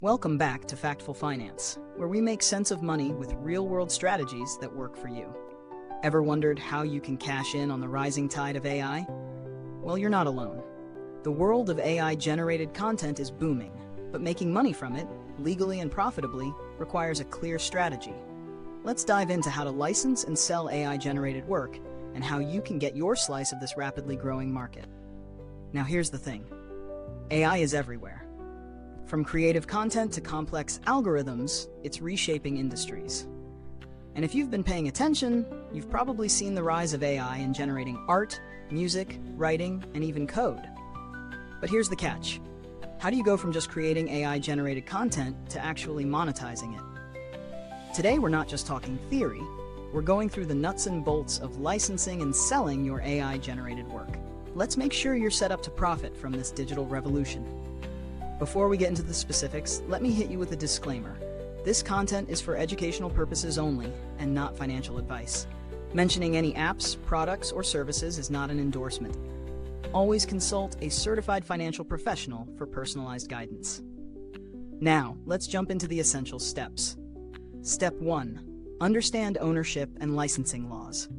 Welcome back to Factful Finance, where we make sense of money with real-world strategies that work for you. Ever wondered how you can cash in on the rising tide of AI? Well, you're not alone. The world of AI-generated content is booming, but making money from it, legally and profitably, requires a clear strategy. Let's dive into how to license and sell AI-generated work, and how you can get your slice of this rapidly growing market. Now here's the thing. AI is everywhere. From creative content to complex algorithms, it's reshaping industries. And if you've been paying attention, you've probably seen the rise of AI in generating art, music, writing, and even code. But here's the catch. How do you go from just creating AI-generated content to actually monetizing it? Today, we're not just talking theory, we're going through the nuts and bolts of licensing and selling your AI-generated work. Let's make sure you're set up to profit from this digital revolution. Before we get into the specifics, let me hit you with a disclaimer. This content is for educational purposes only and not financial advice. Mentioning any apps, products, or services is not an endorsement. Always consult a certified financial professional for personalized guidance. Now, let's jump into the essential steps. Step 1. Understand ownership and licensing laws.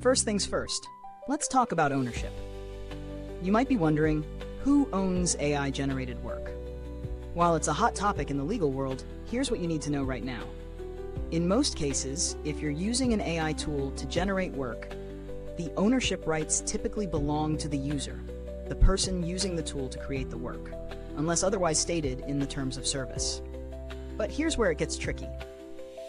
First things first, let's talk about ownership. You might be wondering, who owns AI-generated work? While it's a hot topic in the legal world, here's what you need to know right now. In most cases, if you're using an AI tool to generate work, the ownership rights typically belong to the user, the person using the tool to create the work, unless otherwise stated in the terms of service. But here's where it gets tricky.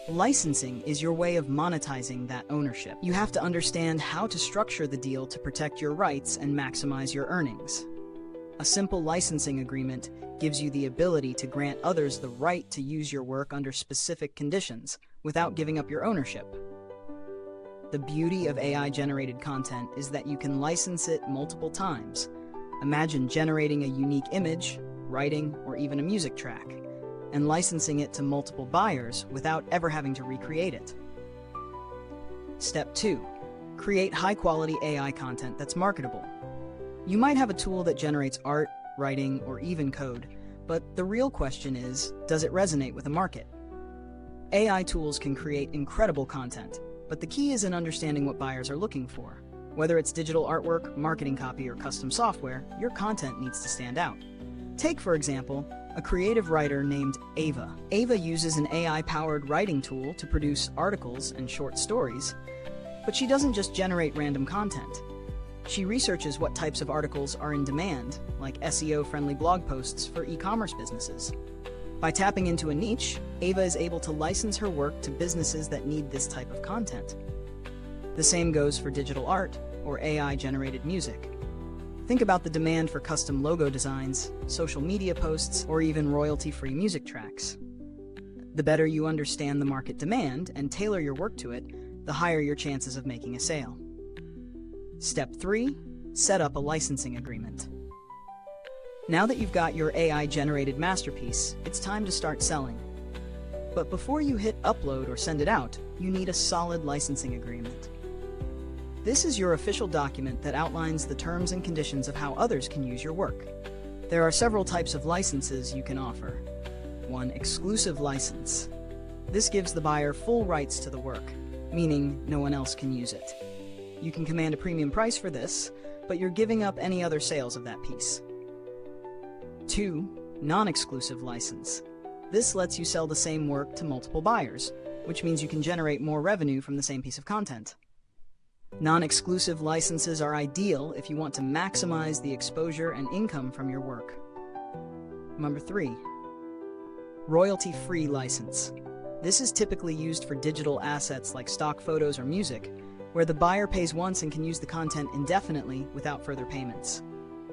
Licensing is your way of monetizing that ownership. You have to understand how to structure the deal to protect your rights and maximize your earnings. A simple licensing agreement gives you the ability to grant others the right to use your work under specific conditions without giving up your ownership. The beauty of AI-generated content is that you can license it multiple times. Imagine generating a unique image, writing, or even a music track, and licensing it to multiple buyers without ever having to recreate it. Step 2. Create high-quality AI content that's marketable. You might have a tool that generates art, writing, or even code, but the real question is, does it resonate with a market? AI tools can create incredible content, but the key is in understanding what buyers are looking for. Whether it's digital artwork, marketing copy, or custom software, your content needs to stand out. Take, for example, a creative writer named Ava. Ava uses an AI-powered writing tool to produce articles and short stories, but she doesn't just generate random content. She researches what types of articles are in demand, like SEO-friendly blog posts for e-commerce businesses. By tapping into a niche, Ava is able to license her work to businesses that need this type of content. The same goes for digital art or AI-generated music. Think about the demand for custom logo designs, social media posts, or even royalty-free music tracks. The better you understand the market demand and tailor your work to it, the higher your chances of making a sale. Step 3. Set up a licensing agreement. Now that you've got your AI-generated masterpiece, it's time to start selling. But before you hit upload or send it out, you need a solid licensing agreement. This is your official document that outlines the terms and conditions of how others can use your work. There are several types of licenses you can offer. 1. Exclusive license. This gives the buyer full rights to the work, meaning no one else can use it. You can command a premium price for this, but you're giving up any other sales of that piece. 2. Non-exclusive license. This lets you sell the same work to multiple buyers, which means you can generate more revenue from the same piece of content. Non-exclusive licenses are ideal if you want to maximize the exposure and income from your work. Number 3. Royalty-free license. This is typically used for digital assets like stock photos or music, where the buyer pays once and can use the content indefinitely without further payments.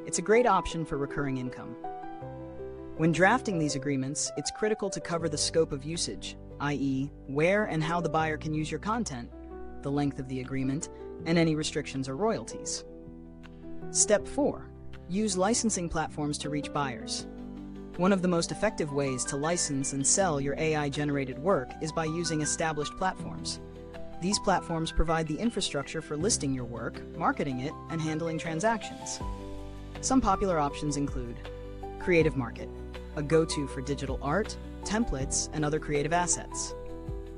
It's a great option for recurring income. When drafting these agreements, it's critical to cover the scope of usage, i.e., where and how the buyer can use your content, the length of the agreement, and any restrictions or royalties. Step 4. Use licensing platforms to reach buyers. One of the most effective ways to license and sell your AI-generated work is by using established platforms. These platforms provide the infrastructure for listing your work, marketing it, and handling transactions. Some popular options include Creative Market, a go-to for digital art, templates, and other creative assets.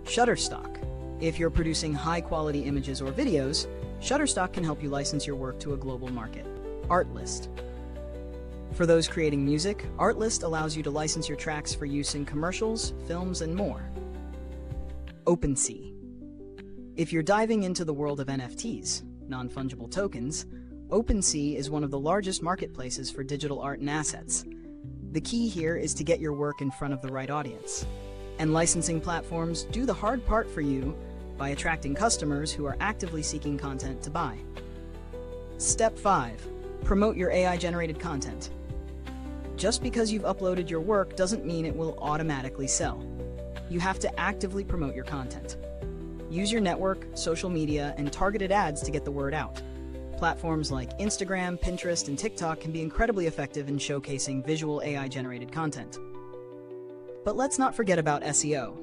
Shutterstock. If you're producing high-quality images or videos, Shutterstock can help you license your work to a global market. Artlist. For those creating music, Artlist allows you to license your tracks for use in commercials, films, and more. OpenSea. If you're diving into the world of NFTs, non-fungible tokens, OpenSea is one of the largest marketplaces for digital art and assets. The key here is to get your work in front of the right audience. And licensing platforms do the hard part for you by attracting customers who are actively seeking content to buy. Step 5. Promote your AI-generated content. Just because you've uploaded your work doesn't mean it will automatically sell. You have to actively promote your content. Use your network, social media, and targeted ads to get the word out. Platforms like Instagram, Pinterest, and TikTok can be incredibly effective in showcasing visual AI-generated content. But let's not forget about SEO.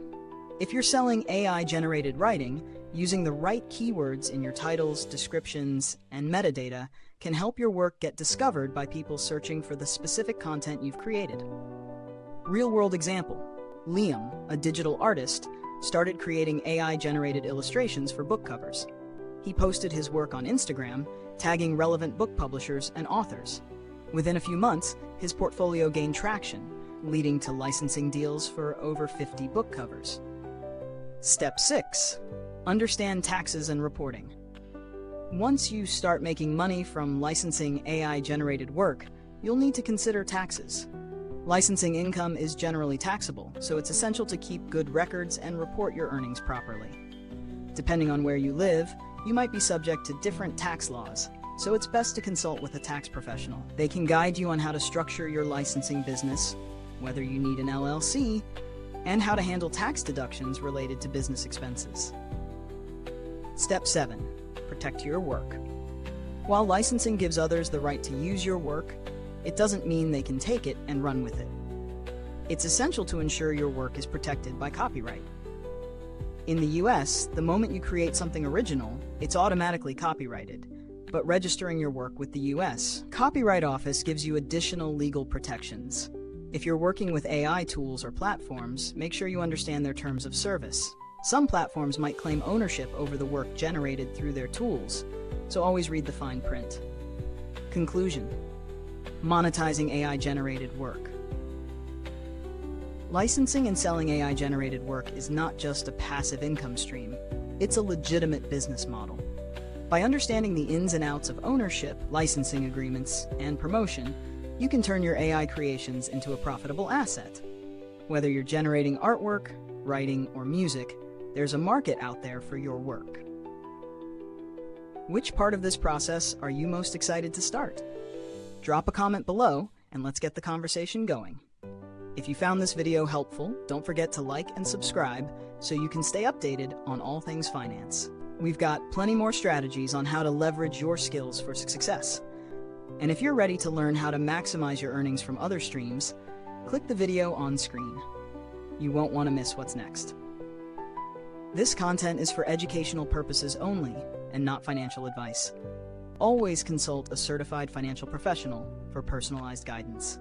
If you're selling AI-generated writing, using the right keywords in your titles, descriptions, and metadata can help your work get discovered by people searching for the specific content you've created. Real-world example. Liam, a digital artist, started creating AI-generated illustrations for book covers. He posted his work on Instagram, tagging relevant book publishers and authors. Within a few months, his portfolio gained traction, leading to licensing deals for over 50 book covers. Step 6. Understand taxes and reporting. Once you start making money from licensing AI-generated work, you'll need to consider taxes. Licensing income is generally taxable, so it's essential to keep good records and report your earnings properly. Depending on where you live, you might be subject to different tax laws, so it's best to consult with a tax professional. They can guide you on how to structure your licensing business, whether you need an LLC, and how to handle tax deductions related to business expenses. Step 7. Protect your work. While licensing gives others the right to use your work, it doesn't mean they can take it and run with it. It's essential to ensure your work is protected by copyright. In the US, the moment you create something original, it's automatically copyrighted. But registering your work with the US Copyright Office gives you additional legal protections. If you're working with AI tools or platforms, make sure you understand their terms of service. Some platforms might claim ownership over the work generated through their tools, so always read the fine print. Conclusion. Monetizing AI-generated work. Licensing and selling AI-generated work is not just a passive income stream, it's a legitimate business model. By understanding the ins and outs of ownership, licensing agreements, and promotion, you can turn your AI creations into a profitable asset. Whether you're generating artwork, writing, or music, there's a market out there for your work. Which part of this process are you most excited to start? Drop a comment below, and let's get the conversation going. If you found this video helpful, don't forget to like and subscribe so you can stay updated on all things finance. We've got plenty more strategies on how to leverage your skills for success. And if you're ready to learn how to maximize your earnings from other streams, click the video on screen. You won't want to miss what's next. This content is for educational purposes only and not financial advice. Always consult a certified financial professional for personalized guidance.